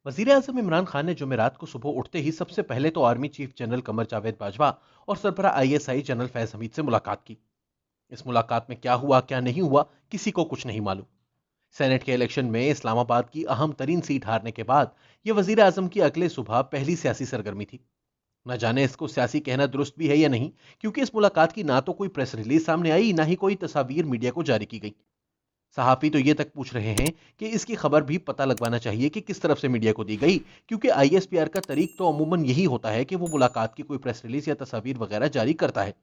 वजीर आजम इमरान खान ने जुमेरात को सुबह उठते ही सबसे पहले तो army chief general Qamar Javed Bajwa और सरबराह आईएसआई जनरल फैज हमीद से मुलाकात की। इस मुलाकात में क्या हुआ क्या नहीं हुआ किसी को कुछ नहीं मालूम। सेनेट के इलेक्शन में इस्लामाबाद की अहम तरीन सीट हारने के बाद यह वजीर आजम की अगले सुबह पहली सियासी सरगर्मी थी। न जाने इसको सियासी कहना दुरुस्त भी है या नहीं, क्योंकि इस मुलाकात की ना तो कोई प्रेस रिलीज सामने आई, ना ही कोई तस्वीर मीडिया को जारी की गई। सहाफी तो ये तक पूछ रहे हैं कि इसकी खबर भी पता लगवाना चाहिए कि किस तरफ से मीडिया को दी गई, क्योंकि आईएसपीआर का तरीक तो अमूमन यही होता है कि वो मुलाकात की कोई प्रेस रिलीज या तस्वीर वगैरह जारी करता है।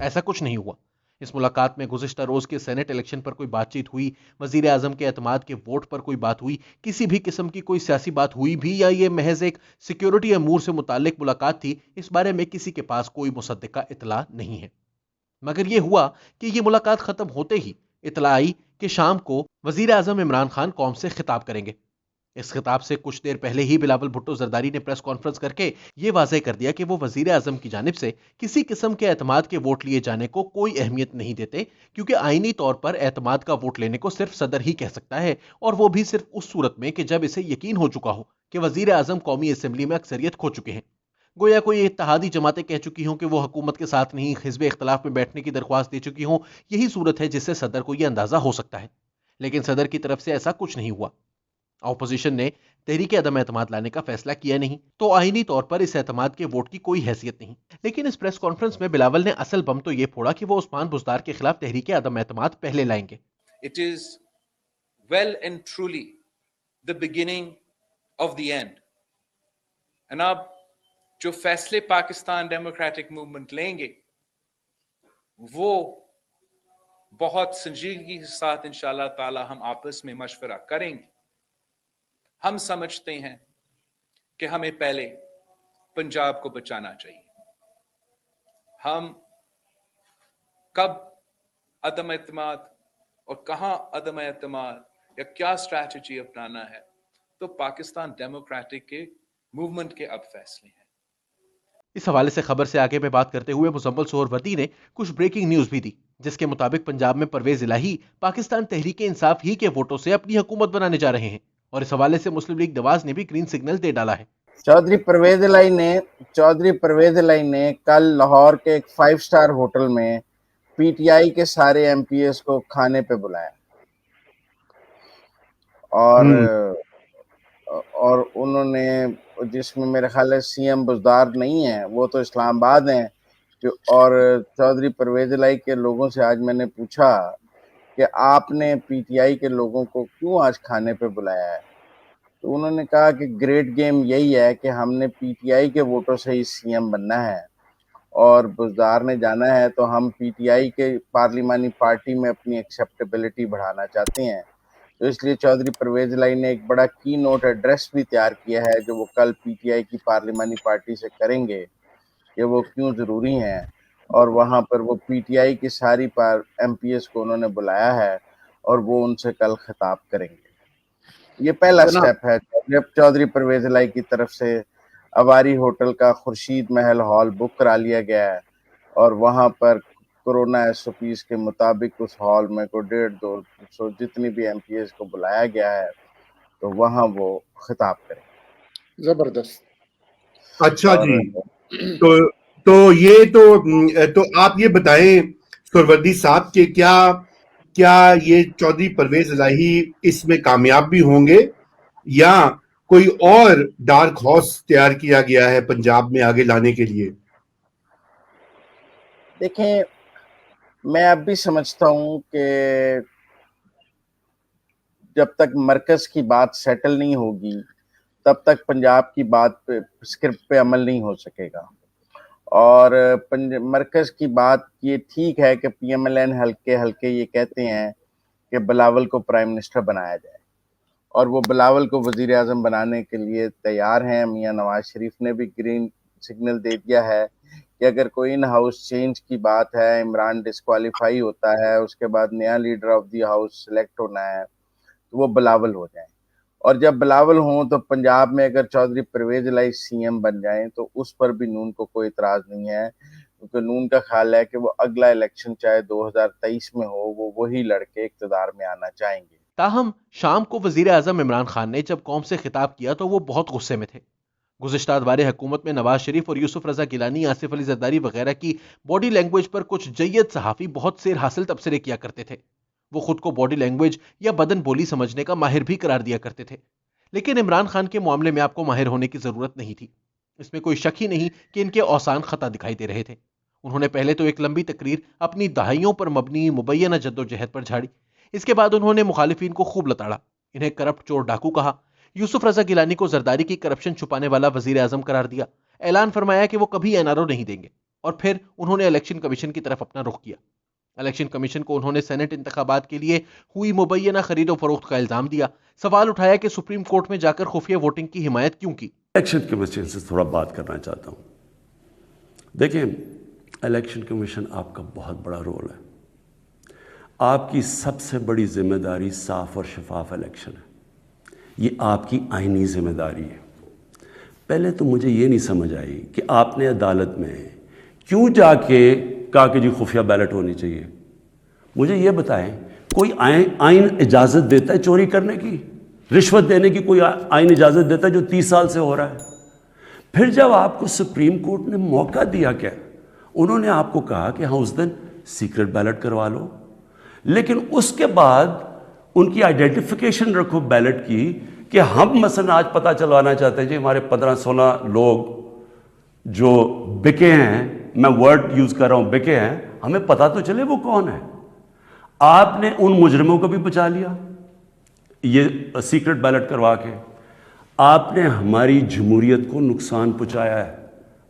ऐसा कुछ नहीं हुआ। इस मुलाकात में गुज़िश्ता रोज के सेनेट इलेक्शन पर कोई बातचीत हुई, वजीर आजम के एतमाद के वोट पर कोई बात हुई, किसी भी किस्म की कोई सियासी बात हुई भी, या ये महज एक सिक्योरिटी अमूर से मुतालिक मुलाकात थी, इस बारे में किसी के पास कोई मुसद्दिका इतला नहीं है। मगर यह हुआ कि यह मुलाकात खत्म होते ही इतला आई कि शाम को वजीर आजम इमरान खान कौम से खिताब करेंगे। इस खिताब से कुछ देर पहले ही बिलावल भुट्टो जरदारी ने प्रेस कॉन्फ्रेंस करके यह वाज़ेह कर दिया कि वो वजीर आजम की जानिब से किसी किस्म के एतमाद के वोट लिए जाने को कोई अहमियत नहीं देते, क्योंकि आईनी तौर पर एतमाद का वोट लेने को सिर्फ सदर ही कह सकता है, और वो भी सिर्फ उस सूरत में कि जब इसे यकीन हो चुका हो कि वजीर आजम कौमी असेंबली में अक्सरियत खो चुके हैं। गोया कोई इत्तेहादी जमातें कह चुकी हों कि वो हुकूमत के साथ नहीं, हिज़्ब इख्तिलाफ में बैठने की दरख्वास्त दे चुकी हों। यही सूरत है जिससे सदर को यह अंदाजा हो सकता है। लेकिन सदर की तरफ से ऐसा कुछ नहीं हुआ। ऑपोजिशन ने तहरीक अदम एतमाद लाने का फैसला किया नहीं, तो आईनी तौर पर इस एतमाद के वोट की कोई हैसियत नहीं। लेकिन इस प्रेस कॉन्फ्रेंस में बिलावल ने असल बम तो यह फोड़ा कि वो उस्मान बुज़दार के खिलाफ तहरीक अदम एतमाद पहले लाएंगे। It is well and truly the beginning of the end. And अब जो फैसले पाकिस्तान डेमोक्रेटिक मूवमेंट लेंगे वो बहुत संजीदगी के साथ इंशाअल्लाह ताला हम आपस में मशवरा करेंगे। हम समझते हैं कि हमें पहले पंजाब को बचाना चाहिए। हम कब अदम एतमाद और कहां अदम एतमाद या क्या स्ट्रैटेजी अपनाना है, तो पाकिस्तान डेमोक्रेटिक के मूवमेंट के अब फैसले हैं। इस हवाले से खबर से आगे में बात करते हुए मुजम्मल सोहरवर्दी ने कुछ ब्रेकिंग न्यूज भी दी, जिसके मुताबिक पंजाब में परवेज इलाही पाकिस्तान तहरीक इंसाफ ही के वोटों से अपनी हुकूमत बनाने जा रहे हैं, और इस हवाले से मुस्लिम लीग नवाज ने भी ग्रीन सिग्नल दे डाला है। चौधरी परवेज इलाही ने कल लाहौर के एक 5 स्टार होटल में पीटीआई के सारे एमपीएस को खाने पे बुलाया, और उन्होंने, जिसमें मेरे ख्याल है सीएम बुज़दार नहीं है, वो तो इस्लामाबाद हैं, और चौधरी परवेज इलाही के लोगों से आज मैंने पूछा कि आपने पीटीआई के लोगों को क्यों आज खाने पे बुलाया है, तो उन्होंने कहा कि ग्रेट गेम यही है कि हमने पीटीआई के वोटों से ही सीएम बनना है, और बुज़दार ने जाना है, तो हम पीटीआई के पार्लिमानी पार्टी में अपनी एक्सेप्टेबिलिटी बढ़ाना चाहते हैं। तो इसलिए चौधरी परवेज इलाही ने एक बड़ा की नोट एड्रेस भी तैयार किया है, जो वो कल पीटीआई की पार्लिमानी पार्टी से करेंगे कि वो क्यों ज़रूरी हैं, और वहाँ पर वो पीटीआई की सारी एमपीएस को उन्होंने बुलाया है और वो उनसे कल खिताब करेंगे। ये पहला स्टेप है। जब चौधरी परवेज इलाही की तरफ से अवारी होटल का खुर्शीद महल हॉल बुक करा लिया गया है, और वहाँ पर कोरोना एसओपीज के मुताबिक उस हॉल में को 150-200 जितनी भी एमपीएस को बुलाया गया है, तो वहाँ वो खिताब करेंगे। जबरदस्त। अच्छा जी, तो ये तो आप ये बताएं सुरवर्दी साहब के क्या ये चौधरी परवेज इलाही इसमें कामयाब भी होंगे, या कोई और डार्क हॉर्स तैयार किया गया है पंजाब में आगे लाने के लिए? देखें, मैं अब भी समझता हूं कि जब तक मरकज की बात सेटल नहीं होगी तब तक पंजाब की बात पे, स्क्रिप्ट पे अमल नहीं हो सकेगा। और मरकज की बात ये ठीक है कि पीएमएलएन हल्के हल्के ये कहते हैं कि बिलावल को प्राइम मिनिस्टर बनाया जाए, और वो बिलावल को वजीर आजम बनाने के लिए तैयार हैं। मियां नवाज शरीफ ने भी ग्रीन सिग्नल दे दिया है कि अगर कोई इन हाउस चेंज की बात है, इमरान डिस्क्वालीफाई होता है, उसके बाद नया leader of the house select होना है, तो वो बिलावल हो जाए। और जब बिलावल हों तो पंजाब में अगर चौधरी परवेज इलाही सीएम बन जाएं तो उस पर भी नून को कोई इतराज नहीं है, क्योंकि नून का ख्याल है कि वो अगला इलेक्शन चाहे 2023 में हो, वो वही लड़के इक़्तिदार में आना चाहेंगे। تاہم شام کو وزیر اعظم عمران خان نے جب قوم سے خطاب کیا تو وہ بہت غصے میں تھے۔ گزشتہ ادوار حکومت میں نواز شریف اور یوسف رضا گیلانی، آصف علی زرداری وغیرہ کی باڈی لینگویج پر کچھ جید صحافی بہت سیر حاصل تبصرے کیا کرتے تھے۔ وہ خود کو باڈی لینگویج یا بدن بولی سمجھنے کا ماہر بھی قرار دیا کرتے تھے، لیکن عمران خان کے معاملے میں آپ کو ماہر ہونے کی ضرورت نہیں تھی۔ اس میں کوئی شک ہی نہیں کہ ان کے اوسان خطا دکھائی دے رہے تھے۔ انہوں نے پہلے تو ایک لمبی تقریر اپنی دہائیوں پر مبنی مبینہ جدوجہد پر جھاڑی، اس کے بعد انہوں نے مخالفین کو خوب لتاڑا، انہیں کرپٹ چور ڈاکو کہا، یوسف رضا گیلانی کو زرداری کی کرپشن چھپانے والا وزیر اعظم قرار دیا، اعلان فرمایا کہ وہ کبھی NRO نہیں دیں گے، اور پھر انہوں نے الیکشن کمیشن کی طرف اپنا رخ کیا۔ الیکشن کمیشن کو انہوں نے سینٹ انتخابات کے لیے ہوئی مبینہ خرید و فروخت کا الزام دیا، سوال اٹھایا کہ سپریم کورٹ میں جا کر خفیہ ووٹنگ کی حمایت کیوں کی۔ الیکشن کمیشن سے تھوڑا بات کرنا چاہتا ہوں۔ دیکھیں، الیکشن کمیشن آپ کا بہت بڑا رول ہے۔ آپ کی سب سے بڑی ذمہ داری صاف اور شفاف الیکشن ہے، یہ آپ کی آئینی ذمہ داری ہے۔ پہلے تو مجھے یہ نہیں سمجھ آئی کہ آپ نے عدالت میں کیوں جا کے کہا کہ جی خفیہ بیلٹ ہونی چاہیے۔ مجھے یہ بتائیں، کوئی آئین اجازت دیتا ہے چوری کرنے کی؟ رشوت دینے کی کوئی آئین اجازت دیتا ہے جو 30 سال سے ہو رہا ہے؟ پھر جب آپ کو سپریم کورٹ نے موقع دیا، کیا انہوں نے آپ کو کہا کہ ہاں اس دن سیکرٹ بیلٹ کروا لو، لیکن اس کے بعد ان کی آئیڈینٹیفیکیشن رکھو بیلٹ کی کہ ہم مثلا آج پتہ چلوانا چاہتے ہیں جی ہمارے 15-16 لوگ جو بکے ہیں، میں ورڈ یوز کر رہا ہوں بکے ہیں، ہمیں پتہ تو چلے وہ کون ہے۔ آپ نے ان مجرموں کو بھی بچا لیا یہ سیکرٹ بیلٹ کروا کے، آپ نے ہماری جمہوریت کو نقصان پہنچایا ہے۔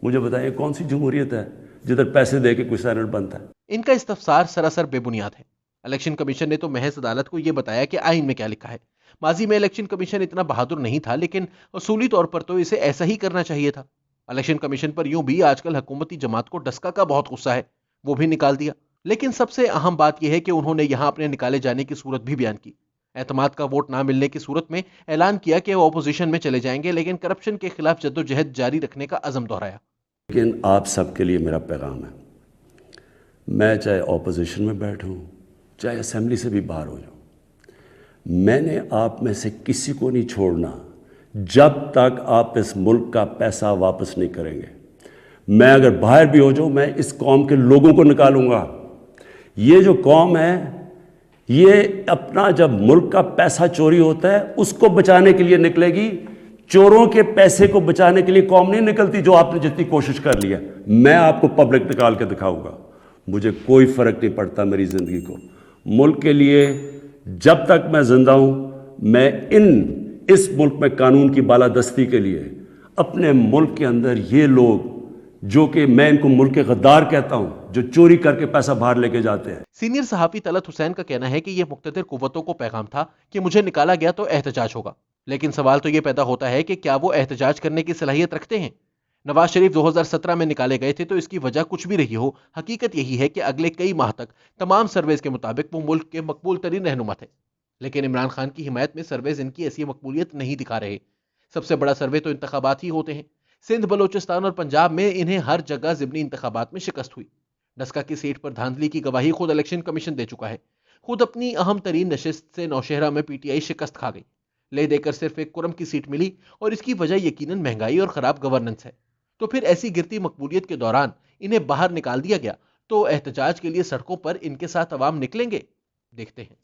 مجھے بتائیں کون سی جمہوریت ہے جدھر پیسے دے کے کوئی سینٹ بنتا ہے؟ ان کا استفسار سراسر بے بنیاد ہے۔ الیکشن کمیشن نے تو محض عدالت کو یہ بتایا کہ آئین میں کیا لکھا ہے۔ ماضی میں الیکشن کمیشن اتنا بہادر نہیں تھا، لیکن اصولی طور پر تو اسے ایسا ہی کرنا چاہیے تھا۔ الیکشن کمیشن پر یوں بھی آج کل حکومتی جماعت کو ڈسکا کا بہت غصہ ہے، وہ بھی نکال دیا۔ لیکن سب سے اہم بات یہ ہے کہ انہوں نے یہاں اپنے نکالے جانے کی صورت بھی بیان کی۔ اعتماد کا ووٹ نہ ملنے کی صورت میں اعلان کیا کہ وہ اپوزیشن میں چلے جائیں گے، لیکن کرپشن کے خلاف جدوجہد جاری رکھنے کا عزم دہرایا۔ لیکن آپ سب کے لیے میرا پیغام ہے، میں چاہے اپوزیشن میں بیٹھوں چاہے اسمبلی سے بھی باہر ہو جاؤں، میں نے آپ میں سے کسی کو نہیں چھوڑنا جب تک آپ اس ملک کا پیسہ واپس نہیں کریں گے۔ میں اگر باہر بھی ہو جاؤں، میں اس قوم کے لوگوں کو نکالوں گا۔ یہ جو قوم ہے، یہ اپنا جب ملک کا پیسہ چوری ہوتا ہے اس کو بچانے کے لیے نکلے گی، چوروں کے پیسے کو بچانے کے لیے قوم نہیں نکلتی، جو آپ نے جتنی کوشش کر لی ہے۔ میں آپ کو پبلک نکال کے دکھاؤں گا، مجھے کوئی فرق نہیں پڑتا میری زندگی کو۔ ملک کے لیے جب تک میں زندہ ہوں، میں اس ملک میں قانون کی بالادستی کے لیے اپنے ملک کے اندر یہ لوگ جو کہ میں ان کو ملک کے غدار کہتا ہوں، جو چوری کر کے پیسہ باہر لے کے جاتے ہیں۔ سینئر صحافی طلعت حسین کا کہنا ہے کہ یہ مقتدر قوتوں کو پیغام تھا کہ مجھے نکالا گیا تو احتجاج ہوگا، لیکن سوال تو یہ پیدا ہوتا ہے کہ کیا وہ احتجاج کرنے کی صلاحیت رکھتے ہیں؟ نواز شریف 2017 میں نکالے گئے تھے تو اس کی وجہ کچھ بھی رہی ہو، حقیقت یہی ہے کہ اگلے کئی ماہ تک تمام سرویز کے مطابق وہ ملک کے مقبول ترین رہنما تھے، لیکن عمران خان کی حمایت میں سرویز ان کی ایسی مقبولیت نہیں دکھا رہے۔ سب سے بڑا سروے تو انتخابات ہی ہوتے ہیں۔ سندھ، بلوچستان اور پنجاب میں انہیں ہر جگہ ضمنی انتخابات میں شکست ہوئی۔ ڈسکا کی سیٹ پر دھاندلی کی گواہی خود الیکشن کمیشن دے چکا ہے۔ خود اپنی اہم ترین نشست سے نوشہرہ میں PTI شکست کھا گئی، لے دے کر صرف ایک کرم کی سیٹ ملی، اور اس کی وجہ یقیناً مہنگائی اور خراب گورننس ہے۔ تو پھر ایسی گرتی مقبولیت کے دوران انہیں باہر نکال دیا گیا، تو احتجاج کے لیے سڑکوں پر ان کے ساتھ عوام نکلیں گے؟ دیکھتے ہیں۔